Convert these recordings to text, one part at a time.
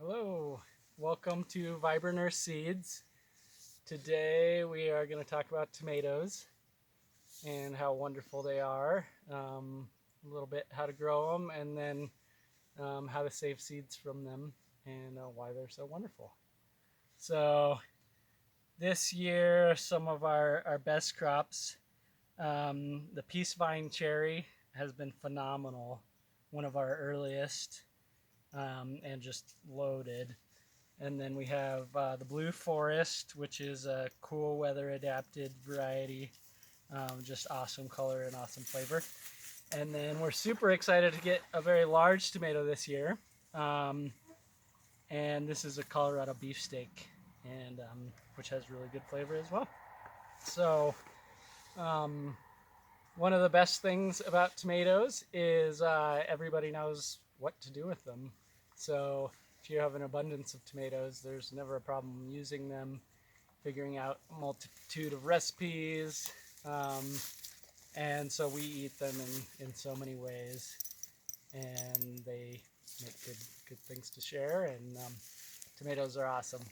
Hello, welcome to Vibrant Earth Seeds. Today we are going to talk about tomatoes and how wonderful they are, a little bit how to grow them, and then how to save seeds from them and why they're so wonderful. So this year, some of our best crops, the peace vine cherry has been phenomenal, one of our earliest, and just loaded. And then we have the Blue Forest, which is a cool weather adapted variety. Just awesome color and awesome flavor. And then we're super excited to get a very large tomato this year. Um, and this is a Colorado beefsteak, and which has really good flavor as well. So um, one of the best things about tomatoes is everybody knows what to do with them. So if you have an abundance of tomatoes, there's never a problem using them, figuring out a multitude of recipes. Um, and so we eat them in so many ways, and they make good things to share. And tomatoes are awesome.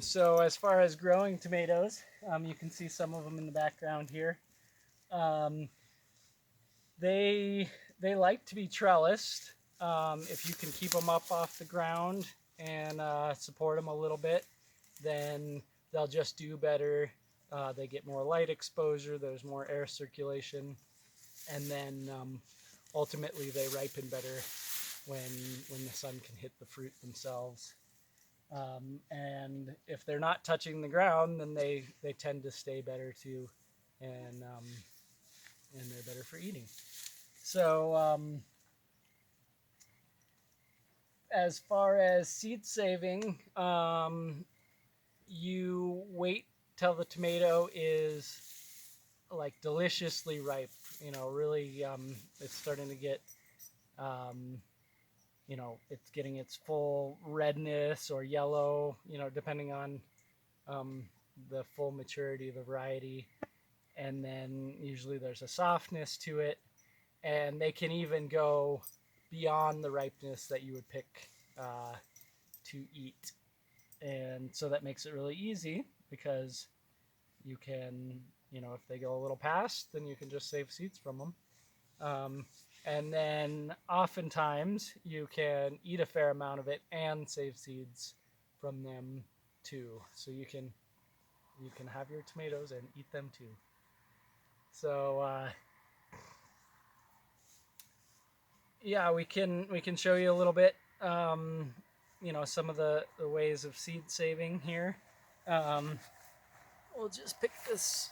So as far as growing tomatoes, you can see some of them in the background here. Um, they they like to be trellised. If you can keep them up off the ground and support them a little bit, then they'll just do better. They get more light exposure. There's more air circulation, and then ultimately they ripen better when the sun can hit the fruit themselves. And if they're not touching the ground, then they tend to stay better too, and they're better for eating. So as far as seed saving, you wait till the tomato is like deliciously ripe. Really, it's starting to get, um, it's getting its full redness or yellow. Depending on um, the full maturity of the variety. And then usually there's a softness to it, and they can even go beyond the ripeness that you would pick to eat. And so that makes it really easy because you can, if they go a little past, then you can just save seeds from them. And then oftentimes you can eat a fair amount of it and save seeds from them too. So you can have your tomatoes and eat them too. So yeah, we can show you a little bit, some of the ways of seed saving here. Um, we'll just pick this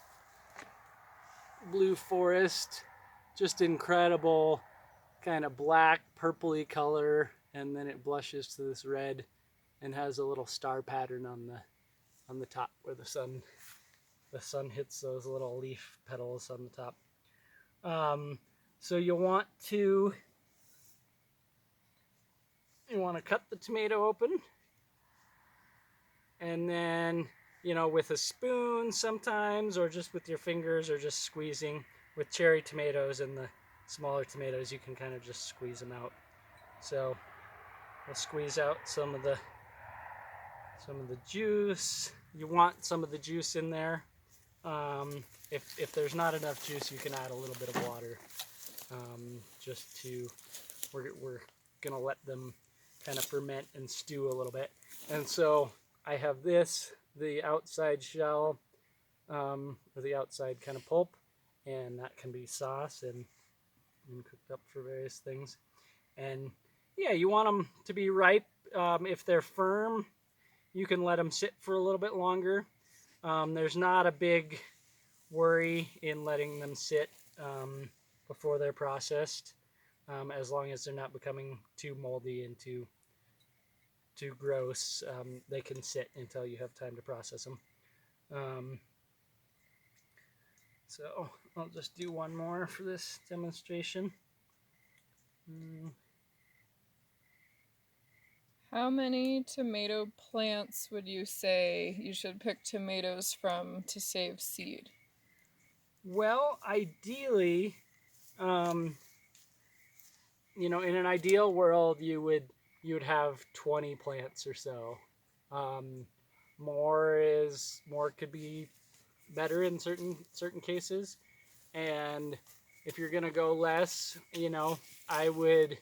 Blue Forest, just incredible kind of black purpley color, and then it blushes to this red and has a little star pattern on the top where the sun hits those little leaf petals on the top. So you want to cut the tomato open, and then with a spoon sometimes, or just with your fingers, or just squeezing. With cherry tomatoes and the smaller tomatoes, you can kind of just squeeze them out. So we'll squeeze out some of the juice. You want some of the juice in there. If there's not enough juice, you can add a little bit of water. Just to we're gonna let them kind of ferment and stew a little bit. And so I have the outside shell, or the outside kind of pulp, and that can be sauce and cooked up for various things. And yeah, you want them to be ripe. If they're firm, you can let them sit for a little bit longer. There's not a big worry in letting them sit before they're processed, as long as they're not becoming too moldy and too gross. They can sit until you have time to process them. So I'll just do one more for this demonstration. How many tomato plants would you say you should pick tomatoes from to save seed? Well, ideally, in an ideal world, you would you would have 20 plants or so. More could be better in certain cases, and if you're gonna go less, I would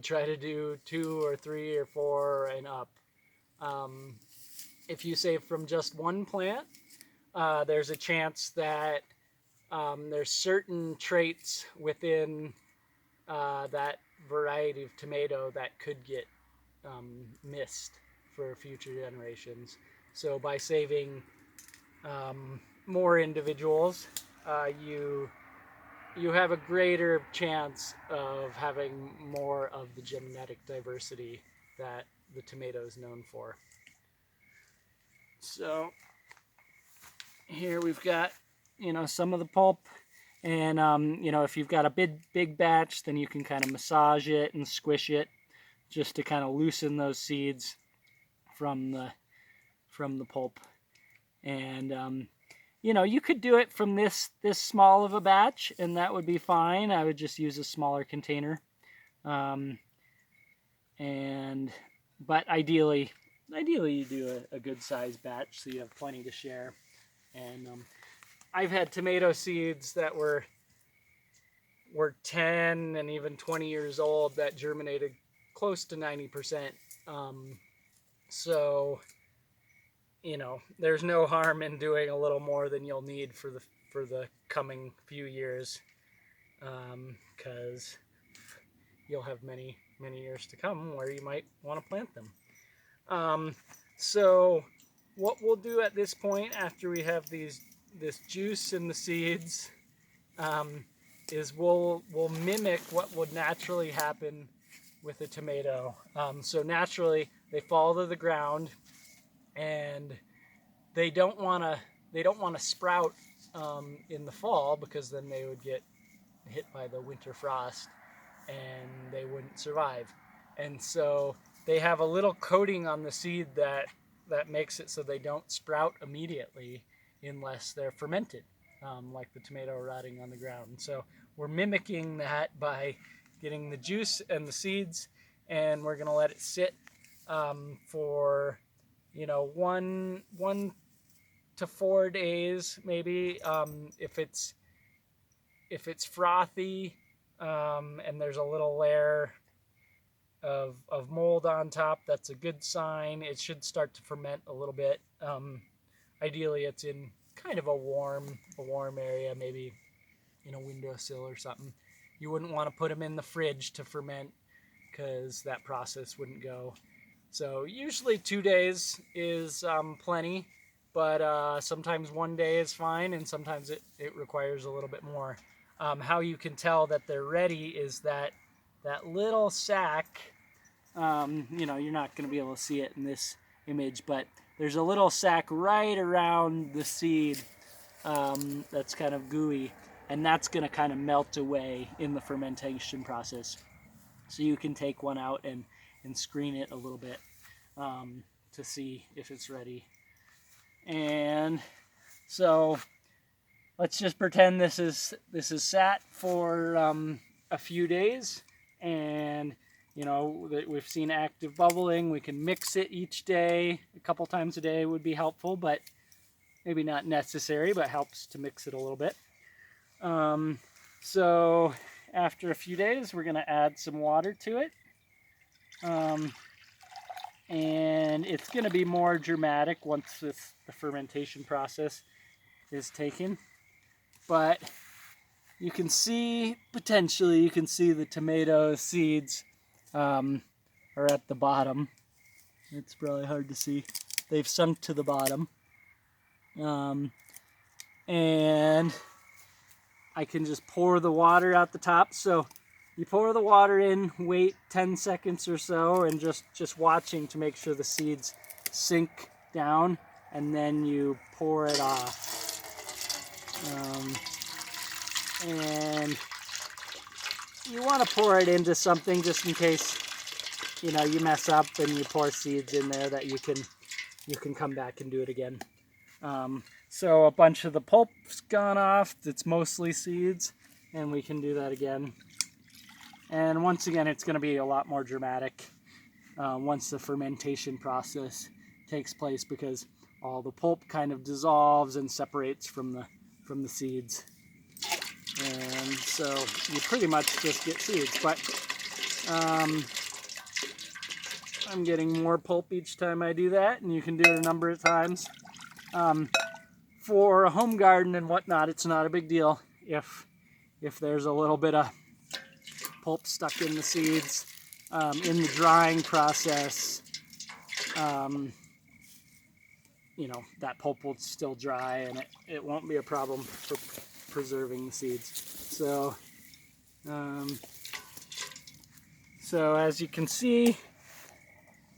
try to do 2 or 3 or 4 and up. Um, if you save from just one plant, there's a chance that there's certain traits within that variety of tomato that could get missed for future generations. So by saving more individuals, you have a greater chance of having more of the genetic diversity that the tomato is known for. So here we've got, some of the pulp, and if you've got a big batch, then you can kind of massage it and squish it just to kind of loosen those seeds from the pulp. And you could do it from this small of a batch, and that would be fine. I would just use a smaller container. But ideally you do a good sized batch so you have plenty to share. And I've had tomato seeds that were 10 and even 20 years old that germinated close to 90%. So there's no harm in doing a little more than you'll need for the coming few years, because you'll have many years to come where you might want to plant them. So what we'll do at this point, after we have this juice in the seeds, is we'll mimic what would naturally happen with a tomato. So naturally they fall to the ground, and they don't want to sprout in the fall, because then they would get hit by the winter frost and they wouldn't survive. And so they have a little coating on the seed that makes it so they don't sprout immediately unless they're fermented, like the tomato rotting on the ground. So we're mimicking that by getting the juice and the seeds, and we're going to let it sit for 1 to 4 days maybe. If it's frothy and there's a little layer of mold on top, that's a good sign. It should start to ferment a little bit. Ideally it's in kind of a warm area, maybe windowsill or something. You wouldn't want to put them in the fridge to ferment, because that process wouldn't go. So usually 2 days is plenty, but sometimes 1 day is fine, and sometimes it requires a little bit more. How you can tell that they're ready is that little sac, you're not going to be able to see it in this image, but there's a little sac right around the seed that's kind of gooey, and that's going to kind of melt away in the fermentation process. So you can take one out and screen it a little bit to see if it's ready. And so let's just pretend this is sat for a few days, and we've seen active bubbling. We can mix it each day. A couple times a day would be helpful, but maybe not necessary, but helps to mix it a little bit. So after a few days, we're going to add some water to it. And it's going to be more dramatic once the fermentation process is taken. But you can see the tomato seeds are at the bottom. It's probably hard to see. They've sunk to the bottom. And I can just pour the water out the top. So you pour the water in, wait 10 seconds or so, and just watching to make sure the seeds sink down, and then you pour it off. And you want to pour it into something just in case you mess up and you pour seeds in there, that you can come back and do it again. So a bunch of the pulp's gone off. It's mostly seeds, and we can do that again. And once again, it's going to be a lot more dramatic. once the fermentation process takes place, because all the pulp kind of dissolves and separates from the seeds. And so you pretty much just get seeds, but I'm getting more pulp each time I do that, and you can do it a number of times. For a home garden and whatnot, it's not a big deal if there's a little bit of pulp stuck in the seeds. In the drying process, that pulp will still dry, and it won't be a problem for preserving the seeds. So as you can see,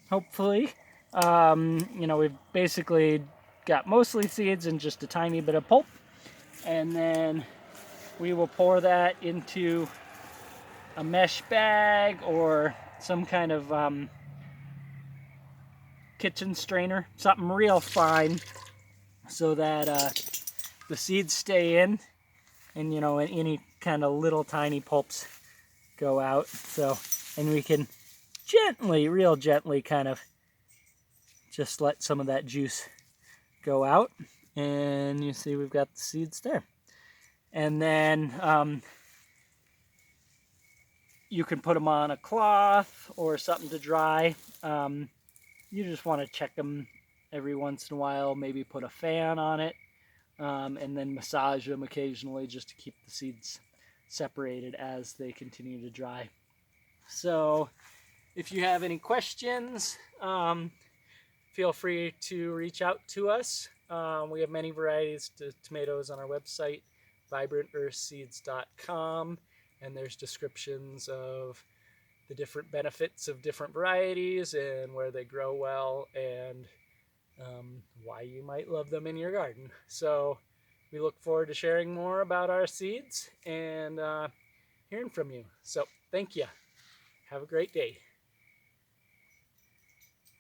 hopefully, we've basically got mostly seeds and just a tiny bit of pulp, and then we will pour that into a mesh bag or some kind of kitchen strainer, something real fine, so that the seeds stay in, and any kind of little tiny pulps go out. So, and we can real gently kind of just let some of that juice go out, and you see we've got the seeds there. And then you can put them on a cloth or something to dry. You just want to check them every once in a while, maybe put a fan on it, and then massage them occasionally just to keep the seeds separated as they continue to dry. So if you have any questions, feel free to reach out to us. We have many varieties of tomatoes on our website, vibrantearthseeds.com, and there's descriptions of the different benefits of different varieties and where they grow well, and why you might love them in your garden. So we look forward to sharing more about our seeds and hearing from you. So thank you. Have a great day.